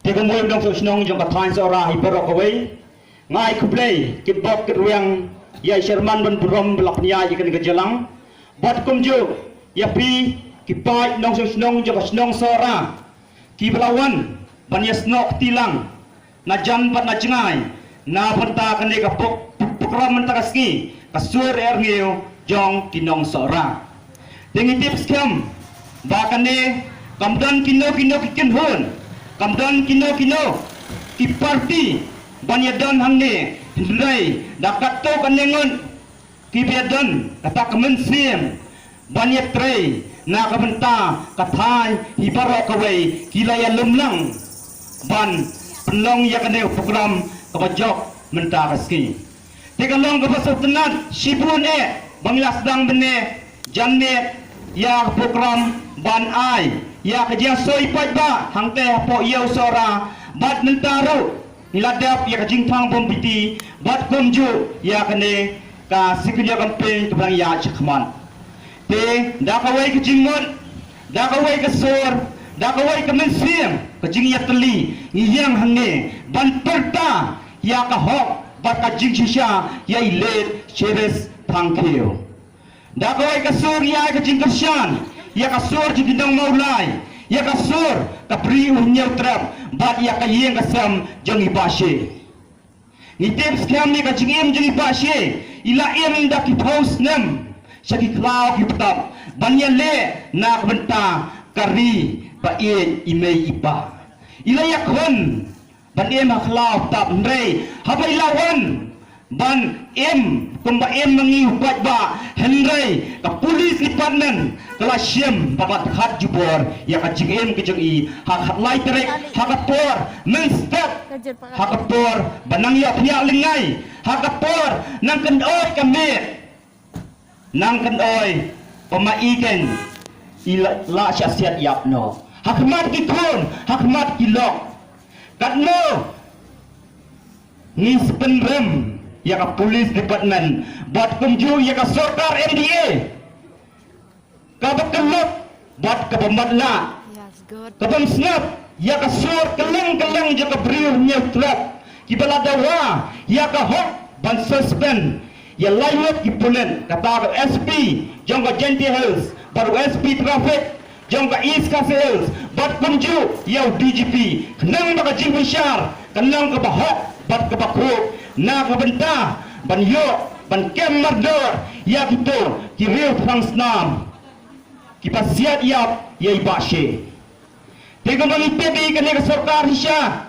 Tiga mui dong susnong jong katain seorang hiperok away. Ngai kublay kibok keruyang ya Sherman ban burom belaknya ikan kejelang. Bat kumju ya pi kipai dong susnong jong susnong seorang. Kibelawan ban ya snok tilang. Najan pat najengai. Na penta kene kapok pukram mentakaski kasur erngeu jong kinong seorang. Dengan tips kam bakane kamdan kino kikin hun. Kamdan kino ki parti banyadan hangne hindai dapat to kanengon ki biadan kata kemensiam banyat trei na kabenta kathai hibaro kawai kilaya lumlang ban penlong ya kane program kabajok menta kaski tegalong kabasot tenat sibun banglas dang bene janne ya program ban ai ya kerja soi pat ba hangte po yau sora bat mentaru niladap ya kajing thang bom piti bat komju ya kane ka sikunya campaign kebang ya chakman te dakawai kajingon dakawai kasor dakawai kemensiam kajing ya teli yang hange ban perta ya ka hok bat kajing shisha ya ilet cheres thangkeu dakawai kasor ya kajing kershan ya kasur jidong maulai ya kasur kapri unyau trap bat ya kayeng kasam jong ibashe ni tips kam ni kajingim jong ibashe ila im da ki post nem saki klau ki petap banya le na benta kari ba e imei ipa ila ya kon ban em klau tap ndrei habai lawan ban em kumba em mangi hubat ba hendrai ka polis department kala syem babat khat jubor ya ka jing kejeng i hak lai terek hak por men step hak por banang ya pia lingai hak por nang ken oi kami nang ken oi pemaiken ila la syasiat yapno hak mat ki kun hak mat ki lok katno ngis penrem ya ka police department buat kumju ya ka sorkar MDA ka bekelot buat ka pembatla ka pemsnap ya ka sur keleng je ka briu nyutrap ki baladawa ya ka hok ban suspend ya layut ki pulen kata ka SP jong ka Genti Hills baru SP traffic jong ka East Castle Hills buat kumju ya DGP kenang ka Jing Bishar kenang ka bahok buat ka bakuk na kabenta banyo ban kem mardor ya gitu kiril transnam kipasiat yap ya ibashe tego mangitebi kane ka sarkar hisya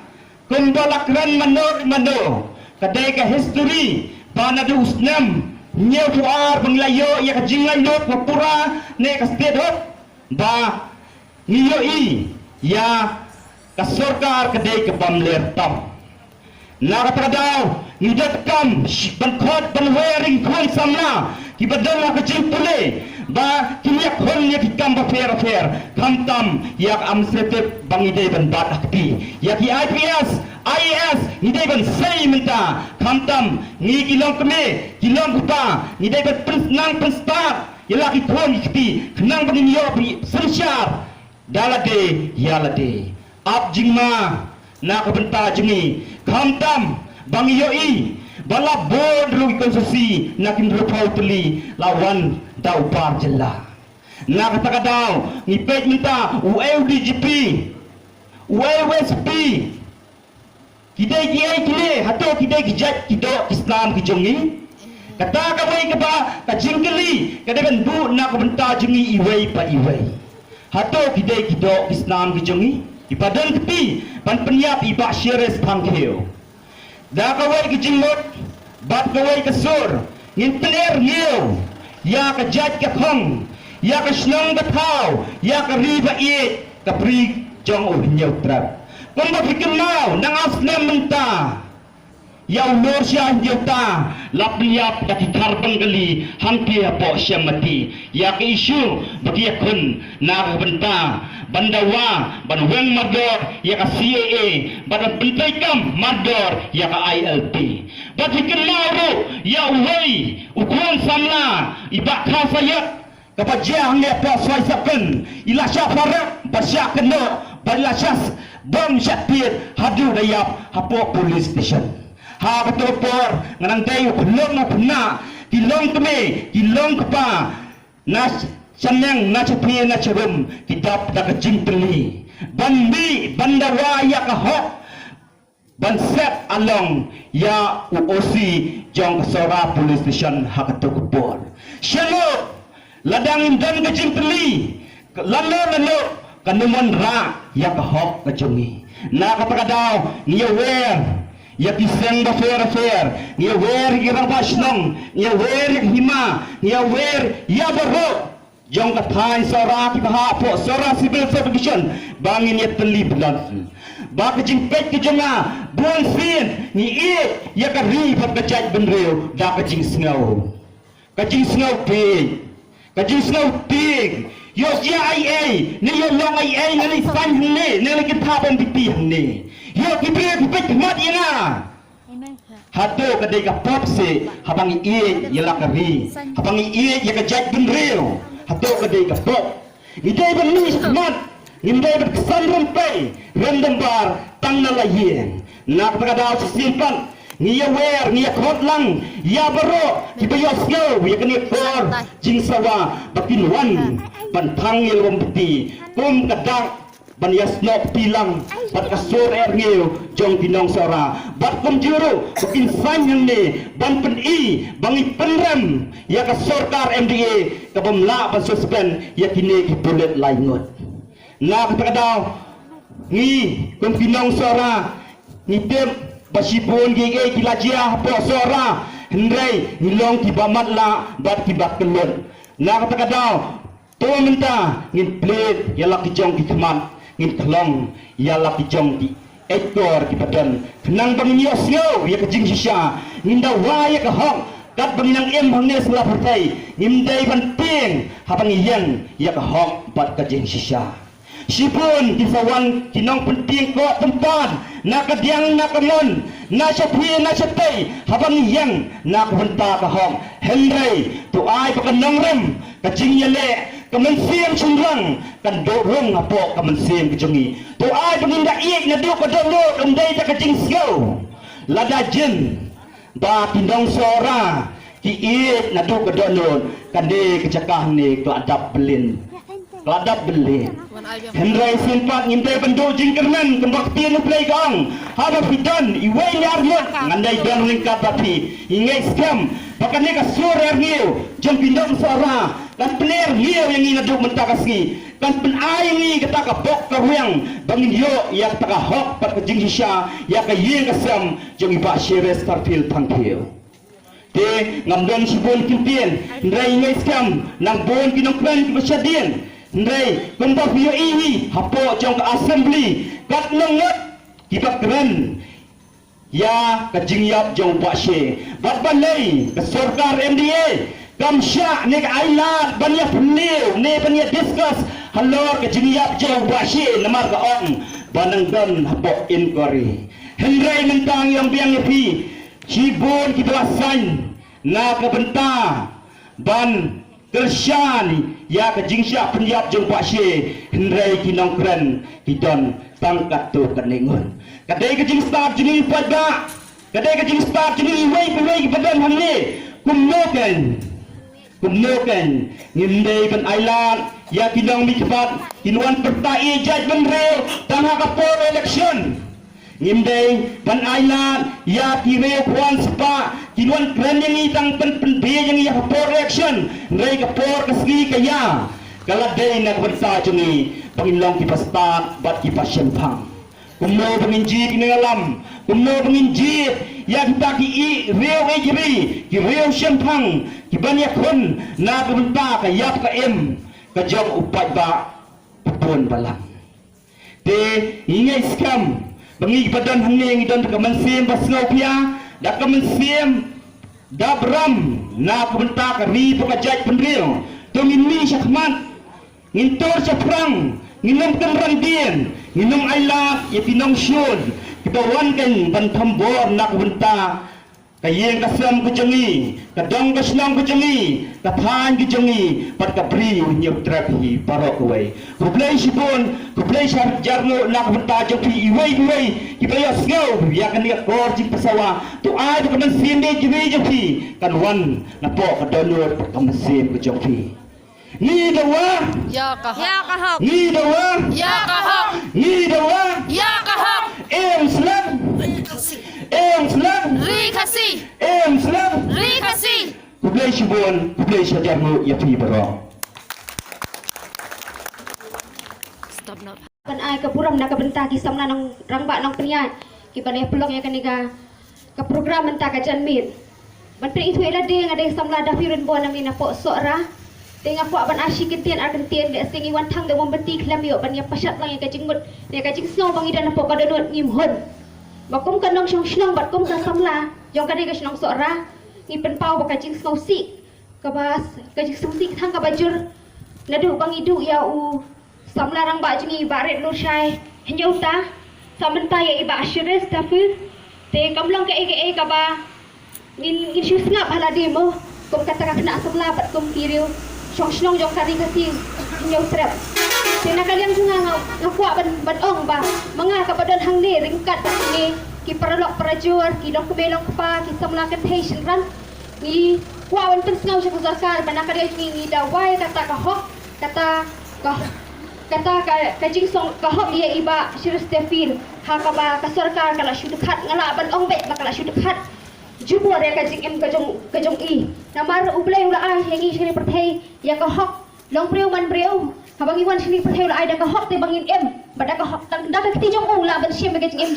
kumbalakran manor kadai ka history banadu usnam nye buar banglayo ya ka jingan lot pura ne ka state hot ba niyo i ya ka sarkar kadai ka pamler tam nakatadaw ngidat kam bankot banwering kon samna kibadal na kajing pule ba kinyak hon yak kam ba fair kamtam yak amsete bangide ban bat akti yak IPS IAS ngide ban say minta kamtam ngi kilong keme kilong kupa ngide ban nang penstar yalaki kon ikti kenang bangin yopi sersyar dalade yalade ab jingma na kabenta jingi kamtam bang yoi bala board ru konstitusi nakin rupau teli lawan dau par jela na kata daw ni pej minta UDGP USP kidai kile hato kidai kijat kido Islam kijongi kata kawai ka ba ka jingkeli kadagan du na kabenta jingi iwei pa iwei hato kidai kido Islam kijongi ipadan tepi ban penyap ibak syeres pangkeu da kawai ke jingmot bat kawai ke sur ngin pener ngiu ya ka jat ka khong ya ka snong batau ya ka riba ie ka pri jong u nyau trap kung ba fikir mau nang asnem menta ya ulur sia jota lapliap daki karbang gali hampi apo sia mati ya ke isu bagi kun na benta bandawa banweng mador ya ka CAA badan bentai kam mador ya ka ILP bagi kenau ya uwei ukuan samla ibak khasayat kapajang ne pa swaisaken ila syafarat basya keno bala syas bom syatir hadu dayap hapok police station ha betul por nganang dayu belum na kilong keme kilong kepa nas sanang na chapi na charum kidap da kajing teli bandi bandawa ya kahok ban set along ya uosi jong Sora police station hakatuk por shelo ladang dan kajing teli lalu kanuman ra ya kahok kajongi na kapagadaw niya wer ya kiseng ba fair niya wer girang basnong niya wer hima niya wer ya baro jong kathain Sora ki bahapo Sora civil certification bangin ya teli bulan ba kajing pet kajonga buon sin ni ya kari pat kajaj benreu da kajing sngau pe kajing sngau pig yos ya ai ni yo long ai ni san ni lagi thaban pipi ni yo kibre pet mat ina hado kadai ka pop se habang ya lakari habang ya kajaj benreu hado kadai ka pop idai ban ni mat Indai berkesan rumpai random bar tang nalayen nak berkadau simpan ngia wer ngia kotlang ya baro kibayos go ya kini kor jing sawa bakin wan bantang il rompeti kum kadang ban yasno pilang bat kasur ngeu jong pinong Sora bat kum juru bakin sanyang ni ban pen i bangi penrem ya ka sorkar MDA ka bamla ban suspend ya kini ki bullet laingot na katadaw ni kung pinong Sora ni tem basipon gigi kilajia po Sora hendrai nilong tibamat la bat tibak kelon na katadaw to minta ngin plate yala kijong kitaman ngin kelong yala kijong di ekor ki badan kenang bangios ngau ya kejing sisya nginda wa ya kahong kat banginang hangnes la partai ngimdai banting habang iyan ya kahong bat kejing sisya sipun kisawan kinong penting ko tempat na kadiang na kamon na syaphi na syapay habang yang na kubenta kahong Henry tu ay pakanong rem kajing yale kamansim sunrang kan dorong apo kamansim kejungi tu ay paninda iik na do kadolo umday ta kajing sigaw lada jin ba pinong Sora ki iik na do kadolo kandi kecakah ni keladap belin Henry simpat ngimtai bendo jingkernan kembaktian uplay gang haba fidan iway ni armon ngandai dan lingkap tapi ingai scam bahkan ni kasur erniu jom pindong Sora kan pener liu yang inaduk mentakasi kan penai ngi ketaka bok karuyang bangin yo ya ketaka hok pat kejing sisya ya kayeng kasam jom iba syires tarfil tangkil te ngamdon sibon kimpien ndrai ingai scam nang bon kinong klan kibasyadien Ndai, kumpah video ini hapo jong ke assembly kat nengot kita keren ya kajing yap jong bashe bat balai ke sorkar MDA kamsya ne ke ailat bania peniu ne bania discuss halor kajing yap jong bashe namar ka ong banang dan hapo inquiry hendrai mentang yang biang ngepi sibun kita sign na ke benta ban Kersyani ya kejingsya penyap jeng pasye hendrai kinong keren hidon tangkat tu keningun kadai kejing start jengi pada kadai kejing start jengi iwai badan hamni kumnoken ngindai kan ailan ya kinong mikbat kinuan pertai judgment real tanah kapol election ngindai pan ailan ya kireo kuan spa kinuan keren yang itang penbe yang ya kapol election ngai kapol kasgi kaya kaladai na bersa jungi pangilong kipastat bat kipasyan pang kumno penginji kinalam kumno penginji ya kita ki reo ejri ki reo syampang ki banyak kun na kebenta kayap ka em kajong upat ba pun balang te ingai skam bangi badan hangning dan kemensim basngau pia da kemensim da bram na kebenta ka ri pakajaj penril tungin mi syakmat ngintor sa perang nginum kenrandien nginum ailat ya pinong syud kibawan kan bantambor nak benta Kayeng kasam kujengi, kadong kasnang kujengi, kathan kujengi, pat kapri nyep trapi parok wei. Kublai sipun, kublai syar jarno nak benta jopi iwei, kibaya sngau ya kan dia kor jing pesawa. Tu ai tu kan sinde jopi kan wan napo kadonur kam sim ku jopi. Ni dawa, Ya kahak. ni dawa, Ya kahak. ni dawa, Ya kahak. Islam, Islam, Rikasi. Islam. Rikasi. Kublai sibun, kublai syajarmu ya pi barok. Stop na. Kan ai ke puram nak benta ki samna nang rangba nang peniat ki pada pelong ya kaniga ke program benta ka janmin menteri itu ela de ngade samla da firin bo nang ina po sora tengah po ban asyik kentian arkentian de singi wan thang de mom beti klam yo ban ya pasat lang ya ka jingmut ya ka jing snow bang ida na po ka donut ngim hun bakum kan nong syong shnong bat kum ka samla jong kade ka shnong sora ngi pen pau ba ka jing snow si ka bas ka jing snow si thang ka bajur nadu bang idu ya u samlarang ba jengi baret lur syai henyauta samenta ya iba ashiris tapi te kamlang ke ka ba ngin syus ngap haladi mo kum kata ka kena samla bat kum kiriu syong shnong jong kari kasi henyau trap te nakaliang junga ngakwa ban ong ba mga kabadon hang ni ringkat bat ni ki paralok parajur ki dong kebelong pa ki samla kan patient ran ni wa wan pensngau sya sarkar banakari ni dawai kata ka hok kata kajing song kahok dia iba sirus tefil hakaba ka sarkar kala syudukat ngala ban ong bet bakala syudukat jubo dia kajing em kajong i namar ublay ula ai hengi sini perthai ya kahok long breu man breu habang iwan sini perthai ula ai da kahok te bangin em bada kahok tang da kiti jong ula ban syem kajing em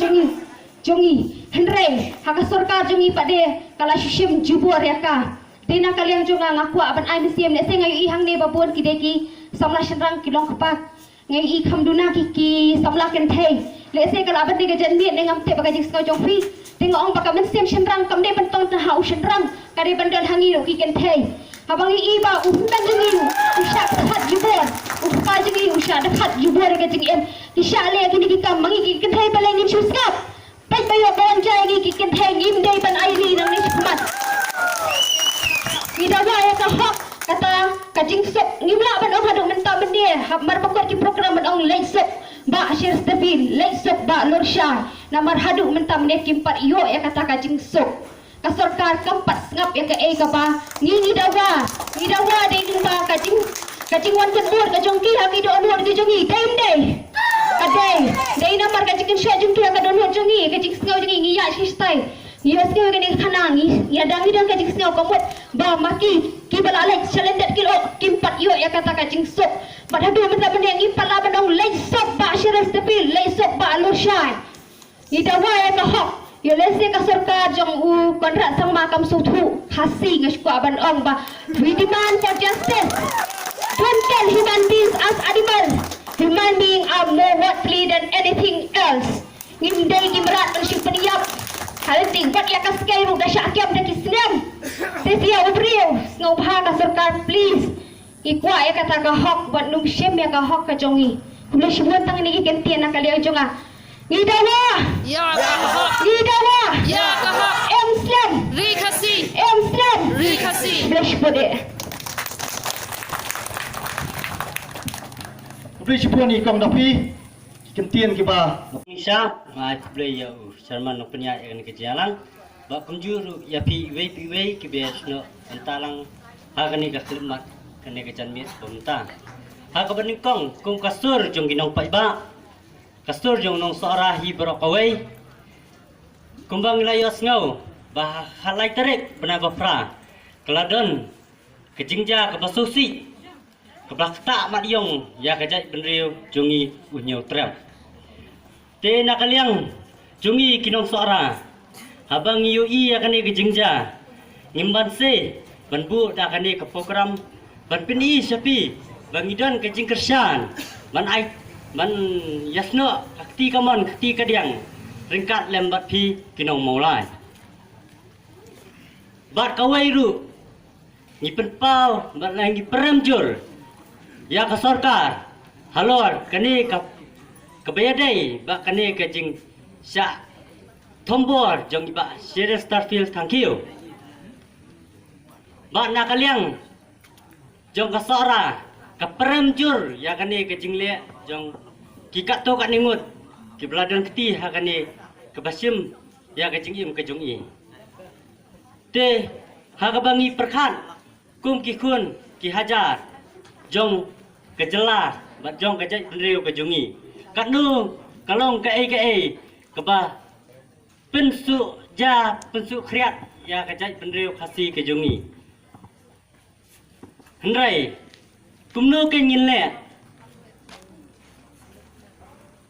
jongi hendrei haka sarkar jongi pade kala syim jubo dia ka tina kaliang jonga ngakwa ban ai misiem ne sengayu i hang ne babon kideki samla shenrang kilong kepak ngai i khamduna ki samla ken thei le se kala ban diga janmi ne ngam te baga jing skau jong fi tinga ong baka men sem shenrang kam de ban tong ta hau shenrang kare ban don hangi ro ki ken thei habang i ba dan jingi usha khat jubor upa jingi usha da khat jubor ga jing em ki sha le ki ki kam mangi ki ken thei balai ngin shu skap pai bayo bon jai ki ken thei ngim dei ban ai ri nang ni khmat ni da ya ka hok kata kajing sok ngimla ban ong hadung menta bende hab mar bakot ki program ban ong lay sok ba shir stabil lay sok ba lor syai namar hadung menta bende kimpat yo ya kata kajing sok ka sarkar kampat ngap ya ka ka ba ngi dawa de ning ba kajing wan ken bur ka jong ki ha ki do anur ki jongi time day kadai dei namar kajing syai jung tu ka do anur jongi kajing ngau jongi ngi ya shi style yes ke kene khanangi ya dangi dang kajing snau komot ba maki ki bala lek chalendet kilo kimpat yo ya kata kajing sok padahadu menta bende ngi pala bandong lek sok ba shiras tapi lek sok ba lo syai ida wa ya ka hok yo lese ka sarkar jong u kontrak sang makam suthu hasi ngasku aban ong ba we demand for justice don't kill human beings as animals human beings are more worthy than anything else ngindai kimrat bersyuk peniap Halting pat ya kaskai ru da syakyam da kisnam. Tesia ubriu ngau pha ka sarkar please. Ikwa ya kata ka hok bat nung shem ya ka hok ka jongi. Kula shibun tang ni kentian na kali jonga. Ngidawa. Ya kahak. Ngidawa. Ya kahak. Emslam. Rikasi. Emslam. Rikasi. Blash pode. Kublai sibun ni kong dapi kentian ki ba. Misha, kublai ya Sharman no penya yang ke jalan, bak kunjuru ya pi wei ke bias no antalang ha kani ka klimat kani ka janmi pemta. Ha ka baning kong kasur jong ginong pai ba. Kasur jong nong sora hi brokawai. Kumbang layos ngau bah halai tarik bena bafra. Keladon kejingja ke basusi. Keblak tak mat yong ya kajai benriu jongi unyau trap. Te nakaliang jungi kinong suara habang yui akan ke jingja ngimban se banbu da akan ke program ban pini sapi bangidan ke jingkersan man ai man yasno akti kamon akti kadiang ringkat lembat pi kinong maulai bat kawai ru ni penpau bat lagi peremjur ya ka sarkar halor kani ka kebayadai bak kani ke jing sya Tombor jong iba Sheriff Starfield thank you. Ba nakaliang jong kasora kaperemjur ya kani ke jingle jong kikat to kat ningut ki beladan keti ha kani ke basim ya ke jingim ke jong i. Te ha ka bangi perkhat kum ki kun ki hajar jong ke jelas bat jong ke jai riu ke jongi. Kat nu kalong ke ai ke ba pensu kriat ya kajai penriu khasi ke jongi. Hendrai kumno ke nyinle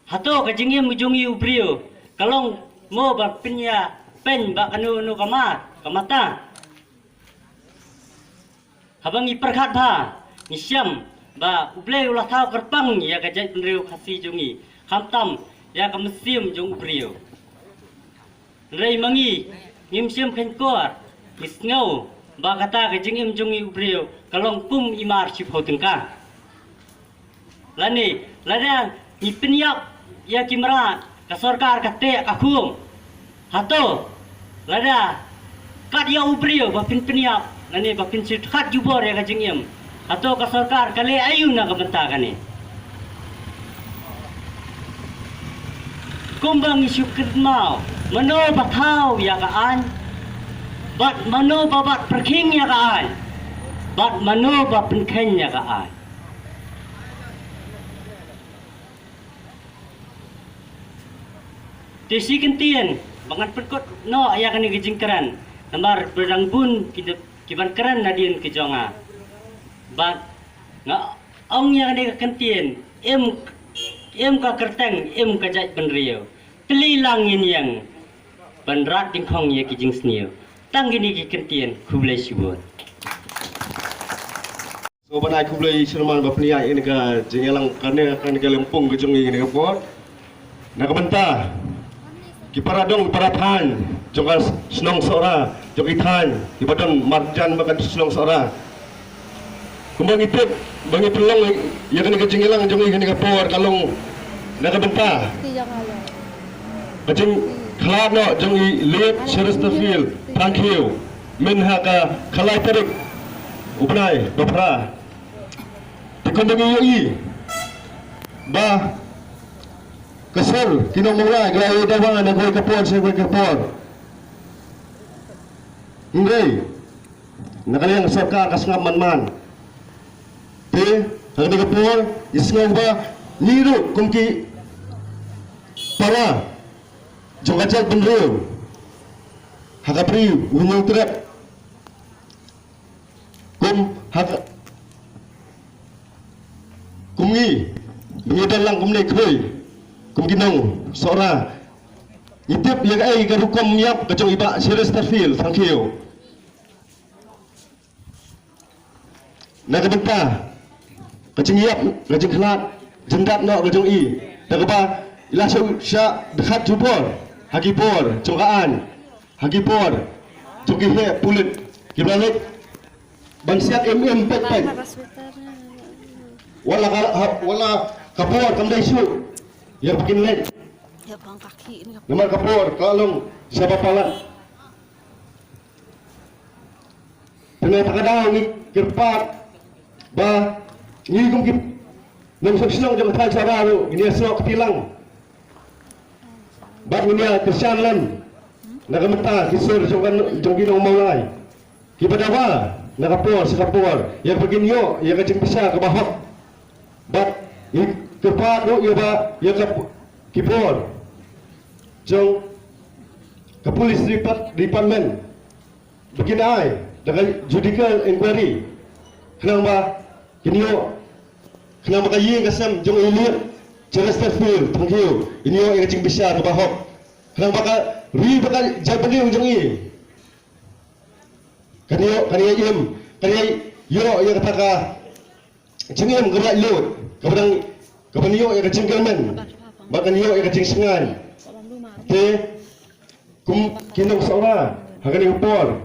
hato ke jingim jongi ubriu kalong mo ba penya pen ba kanu nu kamata habang iperkhat ba nisyam ba uble ulah tau kerpang ya kajai penriu khasi jongi hamtam ya kamesim jong ubriu. Rai mangi ngimsim kengkor misngau ba kata ke jingim jongi ubriu kalong kum imar sipho tengka lani lada ni penyap ya kimra ka sarkar ka te akum hato lada kat ya ubriu ba penyap lani ba pin khat jubor ya ka jingim hato ka sarkar kale ayu na ka benta kani kumbang isu kermau mano batau ya kaan bat mano babat perking ya kaan bat mano bapenken ya kaan desi kentien bangat perkut no ya kani gejingkeran namar berdangbun kiban keran nadien kejonga bat nga ong ya kani kentien em ka kerteng em ka jai penriu telilangin yang penrat dingkong ya kijing sniu tang gini ki kentien kublai subur so banai kublai Sherman bapnia ini ka jengelang kane akan ke lempung ke jongi ini kapor nak benta ki paradong parapan jongal senong sora jogitan ki padon marjan bakan senong sora kumbang ipit bangi pelong ya kane ke jengelang jongi ini kapor kalong nak benta Kacing kelano jongi lihat Chesterfield, thank you. Minha ka kalai tarik, upnai, dopra. Tikondangi yoi, ba kesel kinong mulai gelai dawangan nagoi kapor segoi kapor. Hindi, nakaliang sarkar kasngap man. Te, hagni kapor, isngau ba niru kumki para. Jogajal penriu hakapriu unyong terap kum hak kumngi bengedalang kumne krui kum ginong sora itip yang ai garukom miap kacong iba Chesterfield thank you nakabenta kacing iap kacing kelat jendat no kacong i nakaba ila sya dekat jubor Hagipor, Cokaan, Hagipor, Jogihe, Pulit, Gibralik, Bansiat pet. Wala kapor, kamday su, ya bikin lek. Ya bang kaki ini. Nomor kapor, kalong, siapa palat. Ternyata kadang ni kerpat, ba, ni kung kip, nang senang jangan tahu cara lu, ini senang ketilang. Bak dunia kesian lam nakamenta kisir jongi nong maulai kibadawa nakapor sekapor yang beginyo yang kacing bisa kebahok bak kepat no yoba yang kipor jong ke polis department beginai dengan judicial inquiry kenapa kinyo kenapa kayi kasam jong ilir Chesterfield, thank you. Ini yang kecing besar ke bahok. Kenapa bakal bakal jabat ni ujung ini? Kaniya im, yo yang kata cengem gerak lut. Kemudian yo yang kecing gelmen. Bahkan yo yang kecing sengan. Te kum kinong saura, hakan impor.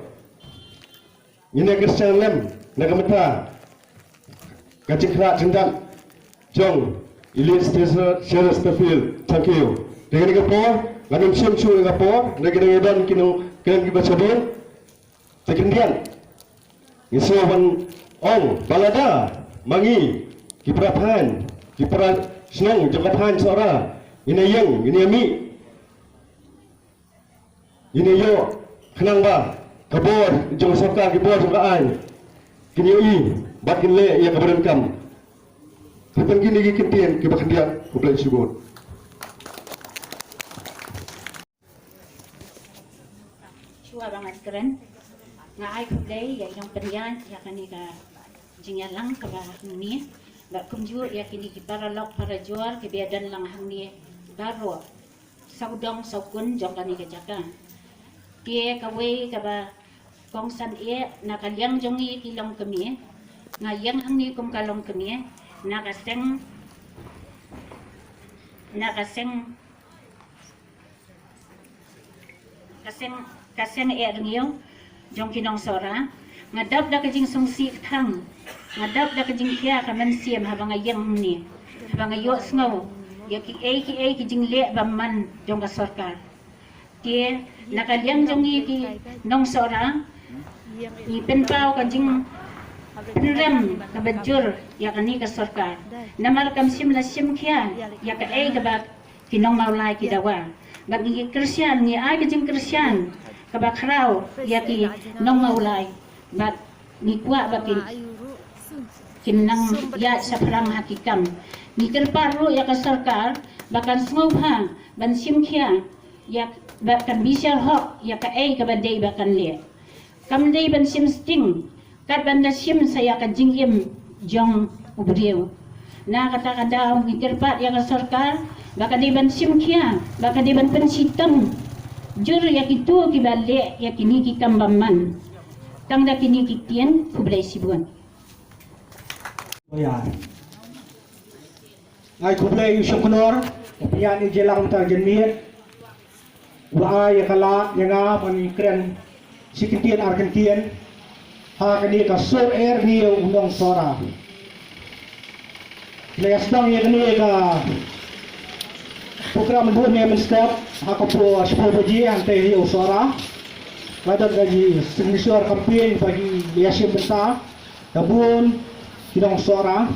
Ini kerja lem, nak kemana? Kecing kerak jendam, jong. Ilis Chesterfield, thank you. Dengan kapor, Ganun siyang suwi nga po, na ginagadan kinang Tekendian, Isuwan Ong, Balada, Mangi, Kipraphan, Kipra Senong, Jakaphan Sora, Inayang, Inayami, Inayo, Kenangba, Kabor, Jong Soka, Kibor, Jongkaan, Kinyoi, Bakinle, yang keberenkam. Kipan gini kikintian, kibakendian, kublai subur. Chua banget keren. Nga ai kublai ya yang penyan ya kani ka jingyalang ka ba ni ba kumjur ya kini ki para lok para jual ki biadan lang hang ni baro saudong saukun jong kani ka jaka tie ka wei ka ba kong san e na kalyang jong i kilong kami nga yang hang ni kum kalong kami na kaseng kaseng e ringiyo jong kinong sora ngadap da kajing sungsi thang ngadap da kajing kya kaman siem habang ayang ni habang ayo sngo ya ki kijing le bamman jong ka sarkar tie nakalyang jong ki nong sora ni penpao kajing penrem kabajur ya kani ka sarkar namal kam sim la sim kya ya ka ka ba kinong maulai ki dawa bag ni Kristian ni ay kajing Kristian kabakraw yaki nong maulay bat ni kwa bakin kinang ya sa perang hakikam ni kerparu ya ka sarkar bakan sngobha ban simkhya ya bakan bisar hok ya ka ay ka badai bakan le kam dei ban sim sting kat ban da sim saya ka jingim jong ubriu na kata kada ni kerpat ya ka sarkar bakan dei ban simkhya bakan dei ban pensitam jur ya kitu kibale ya kini kikambaman tangda kini kitian kublai sibuan Bayar. Ngai kublai syukunor, pian ni jelang ta jenmir. Wa ya kala yang mani kren sikitian Argentinian. Ha kini ka sur air ni undang sora. Playas dang ya kini ka program dua ni menstep aku po sepuluh biji ante usara pada gaji semisal kampanye bagi yasim benta kabun kidong suara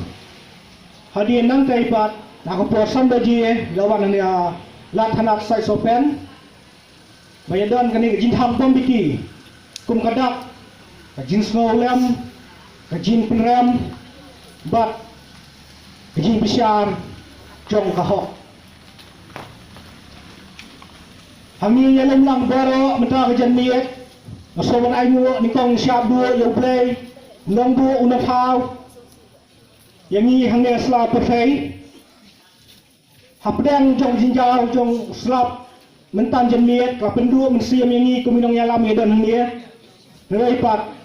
hadiah nang taipat aku po sambaji lawan ni lathanak sai sopen bayadan kani jin hampam biki kum kadak jin snowlem jin penrem bat jin besar jong kahok Hami yalam lang baro menta kajan miet. Masoban ayu ni kong siap dua yo play. Nong dua una thau. Yangi hangnya slap perfei. Hapdang jong jinjau jong slap mentan jan miet kapen dua mensiam yangi kuminong yalam yedan hangnya. Ngai pat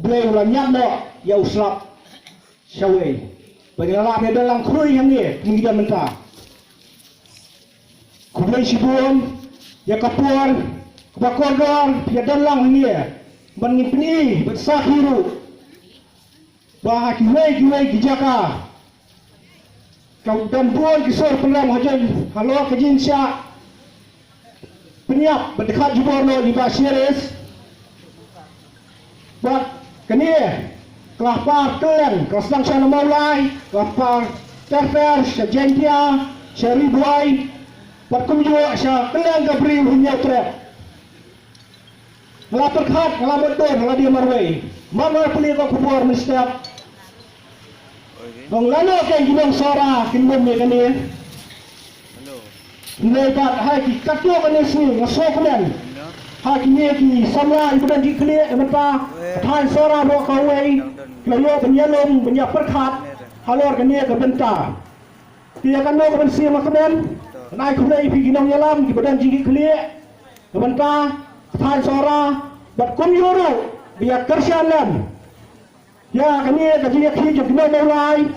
play ulah nyat no ya slap. Syawei. Bagi yalam yedan lang krui hangnya mengidan menta. Kublai sibun ya kapur kabakordor ya dalang ni ban ngipni bersahiru bah kiwei kijaka kau dan buan kisor pelam hajan halo kejin sya penyiap berdekat juborno di Basiris buat kini kelapar kelen kelasang sana maulai kelapar terfer sejentia seribuai Bakum juga saya kalian kabri punya trap. Ngelapar khat, ngelamar dor, ngeladi marway. Mama pilih kau kubur mistap. Bang lano kan ginong sora, kinbom ni kani. Nilai kat hai ki katyo kani sini, ngasok kalian. Hai kini ki samla ibu dan diklik, empa than sora bawa kawai. Lalu penyalom, penyapar khat, halor kani kebenta. Dia kan mau kebensi makanan. Nai kublai pi ginong yalam di badan jigi klik kebenta than sora bat kum yuru biar kersianan ya kami kaji ki jog no mulai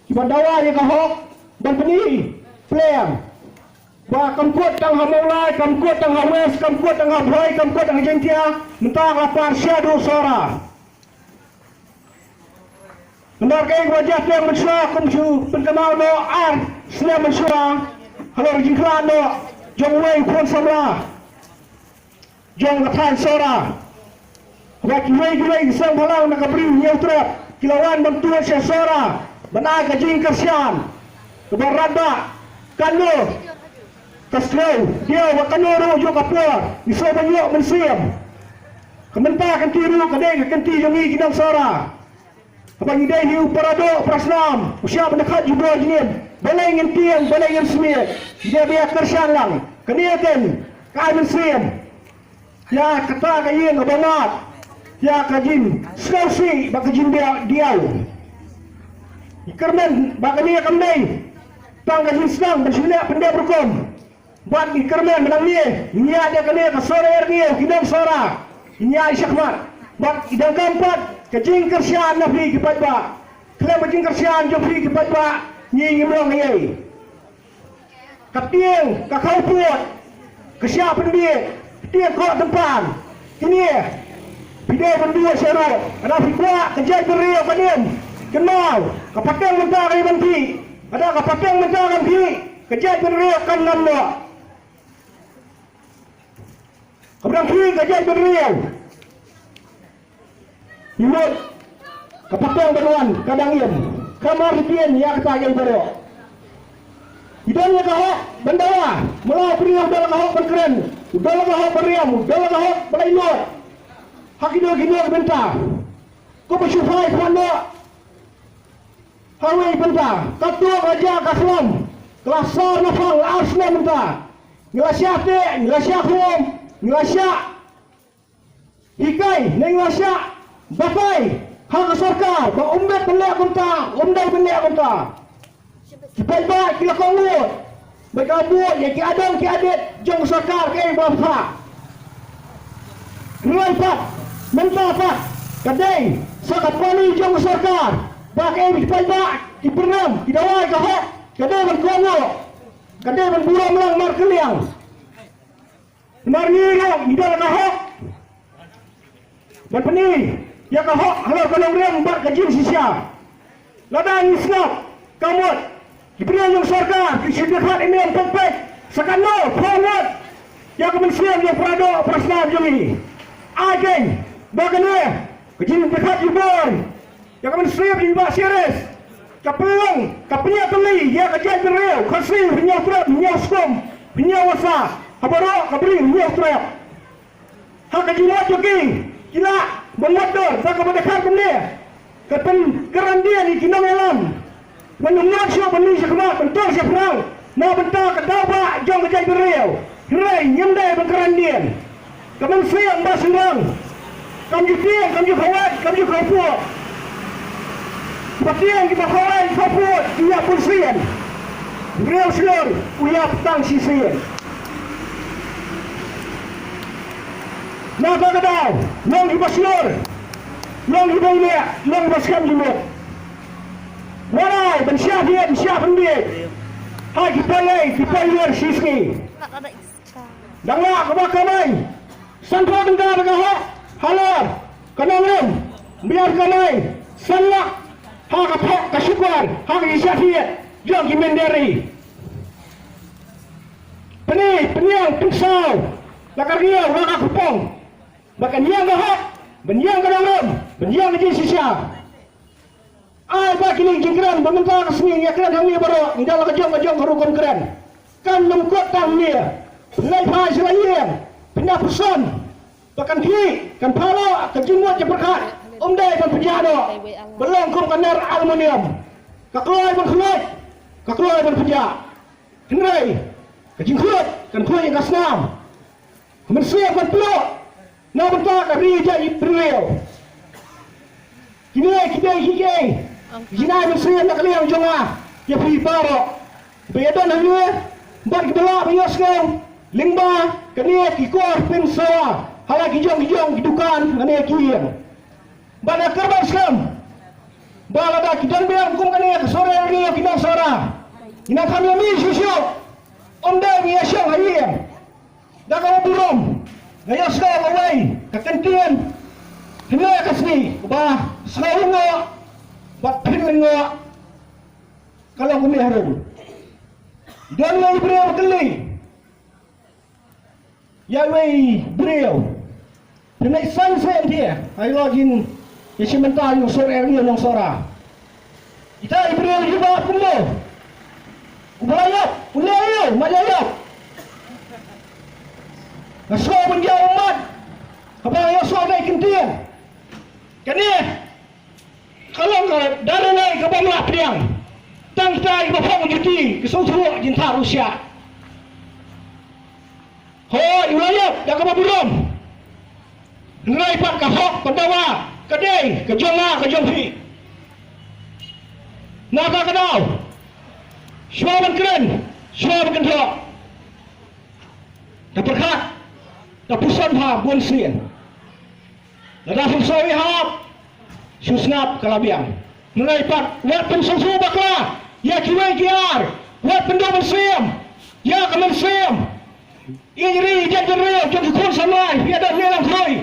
ki badawa ya kahok dan peni plan ba kam kuat tang ha mulai kam kuat tang ha west kam kuat tang ha bhai kam kuat tang jentia mentang lapar syadu sora benar kai wajah yang mensua kum su penkamau no ar slam mensua Halo jingklan do jong wei khon samra jong kathan sora wa ki wei sang halang na kabri nyau trap kilawan bantuan sia sora banai ka jing kersian kebarada kanu kaslau dia wa kanu ro jo kapor iso banyo mensiam kementah kan tiru kadai kan ti jongi kidang sora apa idai ni uparado prasnam usia mendekat jubor jinin balai ngin tiang balai ngin semir dia biar kersian lang keniakan kai mensiam ya kata kayin abangat ya kajin skausi bakajin dia diau ikermen bakani kamdai tang kajin sedang bersila pendek berkom buat ikermen menang ni dia kene ka sore ni kidang sora nya isyakmat buat idang keempat kajin kersian nabi kipat ba kala kajin kersian jofi kipat ba ni ngimrong ye katieng ka kau puat kesya pendek dia kok depan ini video berdua sero ada fikwa kejai berio kanin kenal kapateng mentah kay banti ada kapateng mentah kan ki kejai berio kan namno kebrang ki kejai berio Yunut kapateng beruan kadang iem kamar dipien ya kata yang berio idanya kahok bendawa mulai beriau dalam kahok berkeren dalam kahok beriam dalam kahok belainot hakido bentar ko bersyufai panda hawai bentar katua raja kaslam kelasar nafang arsna bentar ngelasya te ngelasya hum ngelasya ikai ngelasya batai hak sarkar ba umbat bendak bentar umdai bendak bentar Kipai kila kongwot Bagabot ya ki adang ki adet jong sarkar kay bapa Ruai pak mentah pak kadai sakat pani jong sarkar bakai kipai ki pernam ki dawai ka hok kadai ban kongo kadai ban buram lang mar keliang mar ngirong idal ka hok ban pani ya ka hok halal kalong rem bar ka jim sisya ladang isnap kamot Diberikan yang sarkar, disediakan ini yang pempek, sekano, forward, yang kemensian yang perado, prasnam yang ini. Ageng, bagane, kejin dekat jubor, yang kemensian di bawah series, kapelong, kapenya teli, ya kejin bereu, kasih, penyau trap, penyau skom, penyau wasa, habaro, kabri, penyau trap. Hak kejin wat joki, gila, mengotor, tak kemendekat benda, kepen kerandia di kinong elam. Menunggu siapa beli sekemat bentuk siapa perang mau bentuk kedaba jong kejai beriau rai nyemdai berkerandian kemensian basendang kamju tiang kamju kawat kamju kapur patiang kita kawat kapur ia pulsian beriau selur uya petang sisian naga kedau long iba selur long iba ini long baskam jumut Warai, bensiap dia, bensiap dia. Hai kita lihat sisi. Dangla kebakamai. Santo tengah bergahak. Halar, kenalem. Biar kanai. Sanlak. Hak apa kesyukur. Hak isyafiat. Jom kimenderi. Peniang, pingsau. Lakar riau, lakar kupong. Bahkan yang gahak. Benyang kenalem. Benyang kejin sisya. Ai ba kini jingkran bementah kesini ya kran hangi baro indal kejong harukon kran kan nemkot tangnya lai phai selayen pindah person bahkan ki kan palo kejingwat je berkat umdai ban pejado belong kum kanar aluminium kakloi ban peja henrai kejingkut kan khoi kasnam mensiap kan plo na bentah ka rija ibreo kini Jinai mensiap nak liang jonga ya pi baro bedan hanya bar kibela bayos kau lingba kania kikor pensa hala kijong kidukan kania kiam bana kerban skam bala da kidan biang kum kania sore ni kidang sora ina kami mi susu omda ni asyang hayem da kau burom gayos kau awai kakentian hina kasni ba selalu buat penengok kalau kami harum dan lagi beriau keli ya wei beliau dengan san sen dia ayo jin ya sementara yang sore ini yang sora kita beliau juga kumo kubayap kulayap malayap naso menjauh umat abang yang sore kentian kani kalau dari naik ke bawah priang tang tai ke bawah juti ke sosro jinta Rusia ho wilayah dah ke burom nilai pat ke hok pendawa kedai ke jonga ke jongfi naga kedau semua berkeren semua berkentok dah berkat dah pusan ha buan sien dah fungsoi hap susnap kalabiang nilai pat wat pen sosro bakla ya kiwai kiar wat pendawa bersiam ya kemen siam Iri jadi real jadi kun samai dia dah nelang koi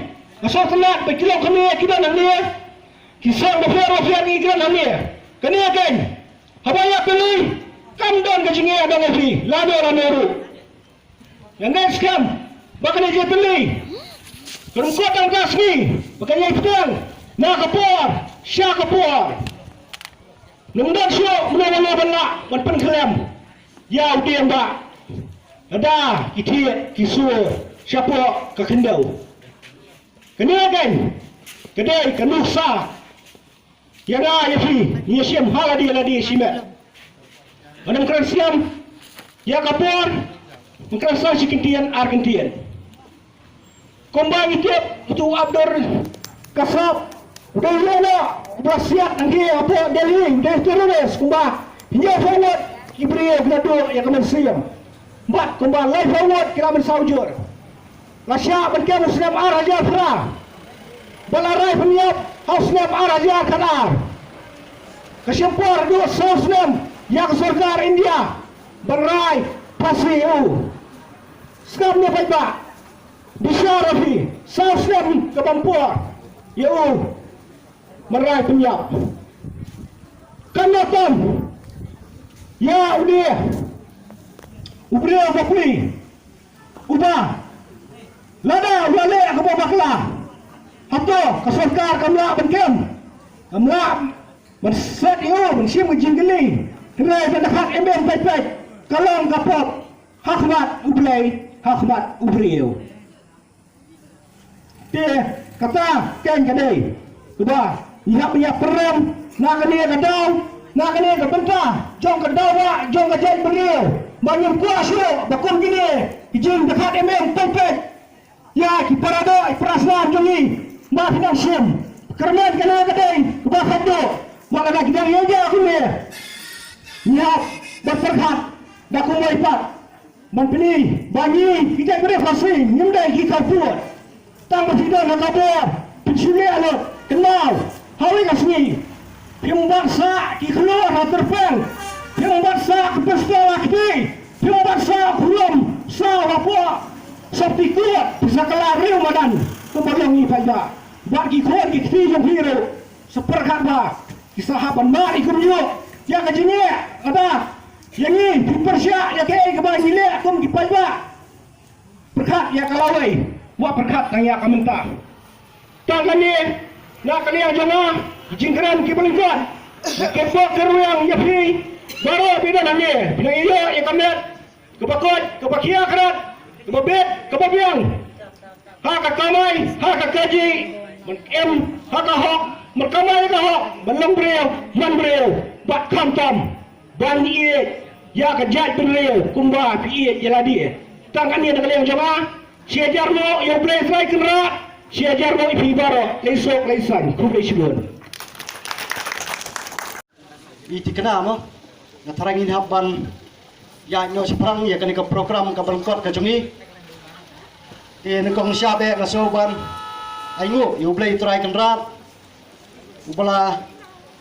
asal telat berkilo kami kita nak ni kisah berfiar ni kita nak ni kini akan habaya beli kamdon ke jingi ada lagi lado rameru yang next kam bakal dia beli kerumkot ang gas ni bakal dia pedang nak kapor syak kapor nungdan syok menawa benak berpen kelem ya udian bak ada kitiet kisur siapa ke kendau kena kan kedai kenusa yang ada fi ni siam haladi ladi simat anam keran siam ya kapor mungkin sa sikentian argentian kombang tiap tu abdur kasab udah lena bersiap nanti apa deli udah terus kumbang hingga forward ibriya gado ya kemen siam Mat kembali live forward kira mensaujur. Lasya berkira muslim araja fra. Balarai penyiap hauslim araja kadar. Kesimpur dua muslim yang surga India. Berai pasi u. Sekarang baik ba. Bisa rafi. Muslim kebampur. Ya u. Merai penyiap. Kanyatam. Ya udah. Ubria bakli ubah lada wale ke bawah bakla hato kesorkar kamla benkem kamla berset yo mensim jinggeli kerai pendekat emben baik-baik kalong kapok hakmat ublai hakmat ubrio dia kata kan kadai ubah ihap ihap perem nak kena kadau nak kena ke bentah jong kadau wa jong kajai beriau banyak kuasa bakun gini izin dekat emem pepet ya ki parado perasaan jongi ma finansiam kerana kena kedai kebakat do maka nak kita yang dia aku ni niat berperkat dak kumai pat manpini banyi kita beri fasih nyundai kita buat tambah tidak nak kabur pensuli alot kenal hawi kasni pimbangsa ki keluar terpel yang bangsa kepesta laki yang bangsa belum sawapua seperti kuat bisa kelar Ramadan kebayang ni faida bagi kuat kita yang hero seperkat ba kisahaban mari kumyo yang kajinya ada yang ini dipersyak ya ke kebayang ni lek kum kipaida berkat ya kalawai buat berkat yang ya kamentah tangan ni nak kali yang jangan jingkran kibelingkan kepok keruyang yapi baru bina nanti bina iyo yang kamet kebakot kebakia kerat kebabit kebabiang hak kamai hak kaji men hak hok merkamai ke hok belum beriau man beriau bat kamtam ban iye ya kejat beriau kumba iye jeladi tangan ni dengan yang jamaah siajar mo yang boleh fly kerat siajar mo ipi baro lesok lesan kubai sibun iti kena mo natarangin haban ya nyo seperang ya kani ke program ke berengkot ke jungi di nekong syabe ngasoban aingu yu blai trai kenrat ubala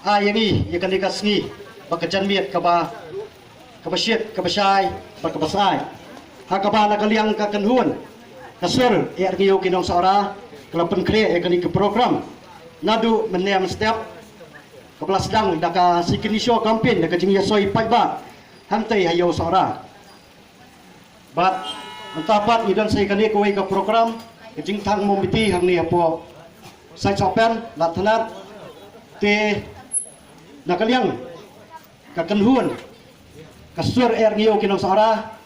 ayani ya kani kasngi bakajan miet ke ba kebasyit kebasai bakabasai hakaba nakaliang ka kenhuan kasur ya ngiyo kinong saora kelapen kre ya kani ke program nadu menem step kepala sedang daka sikinisyo kampin daka jingya soi paiba hantai hayo saura bat mentapat idan saya kani kuai ke program jing thang momiti hang ni apo sai sopen lathanat te nakaliang ka kanhuan ka sur er ngiyo kinong sara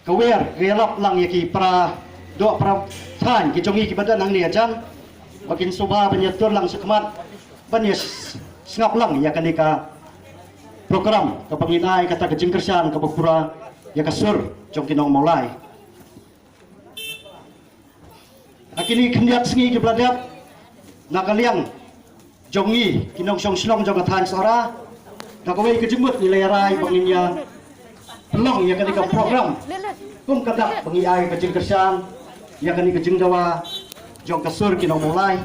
kawer relap lang yaki para do para than ki jongi ki badan hang ni ajang bakin subha banyatur lang sekmat banyes sengap lang ya kani ka program ka panginay kata ka jingkersan ka pura ya kasur jong kinong maulai akini kendiat sengi ki bladap nakaliang jongi kinong song slong jong kathan sora nakawai ke jemut nilai rai banginya pelong ya kani ka program kum kadak bangiay ka jingkersan ya kani ka jingdawa jong kasur kinong maulai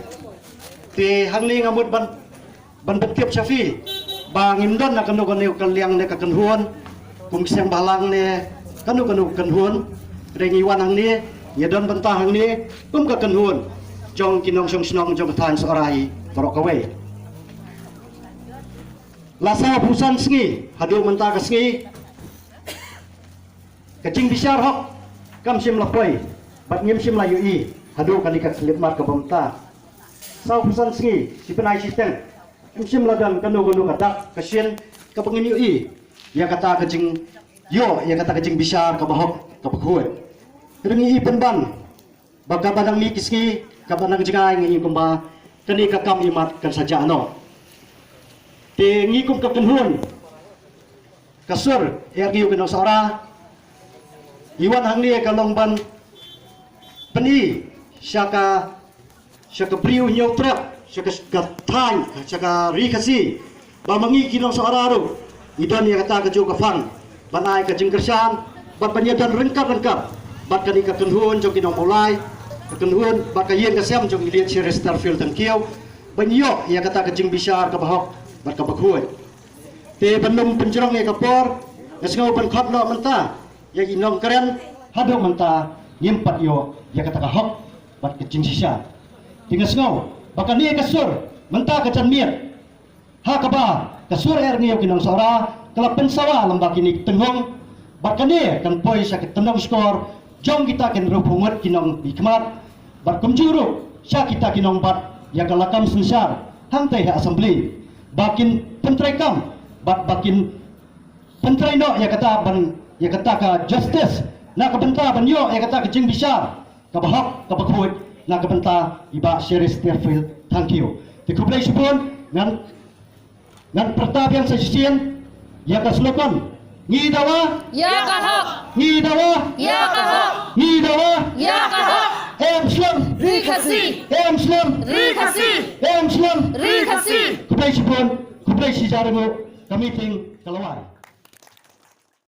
ti hangni ngamut ban betiap syafi bangimdon na kanu kaliang ne kakenhuan kum siang balang ne kanu kenhuan rengiwan hang ni yadon bentah hang ni kum kakenhuan jong kinong song snong jong than sorai korok kawai lasa busan sengi hadu mentah ka sengi kecing bisar hok kam sim lapoi bat ngim sim layu i hadu kani ka slipmat ka bamta sau busan sengi si penai sistem sim ladang kanu kadak kasien ka pengini i ya kata kecing yo ya kata kecing bisar ka bahok ka pekhuat rengi i penban baka badang mi kiski ka badang jengai ngi kumba kani ka kam imat kan saja ano te ngi kum ka kenhun kasur ya giu keno sora iwan hang ni ka longban peni syaka briu nyotrak syaka thai syaka rikasi ba mangi kinong soararu idan ya kata keju kafang banai ka jingkersan bat banyadan rengkap bat kani ka kenhun jong kinong mulai ka kenhun bat ka yen ka sem jong ilian si Resterfield tang kiau banyo ya kata ke jing bisar ka bahok bat ka bakhuai te banum penjerong ya kapor ngasngau ban khot lo menta ya inong keren hado menta nyimpat yo ya kata ka hok bat ke jing sisa tingas ngau baka ni kasur menta ka canmiet ha kaba kasur er niyo kinong sora kala pensawa lambak ini tenghong baka ni kan poi sa tenong skor jong kita ken rupumut kinong hikmat bat kumjuru sya kita kinong bat ya kalakam sensar hangtai ha assembly bakin pentrekam bat bakin pentreno ya kata ka justice na kabenta banyo ya kata ka jing bisar ka bahak ka bakhuit na kabenta iba Sheriff Sterfield thank you ti kublay sipon ngan pertabian sa sisian ya ka slogan ngi dawa Ya kahok, ngi dawa ya kahok, ngi dawa ya kahok. Muslim Rikasi, Muslim rikasi, Muslim rikasi. kublay sipon kublay si jaramu kami ting kalawai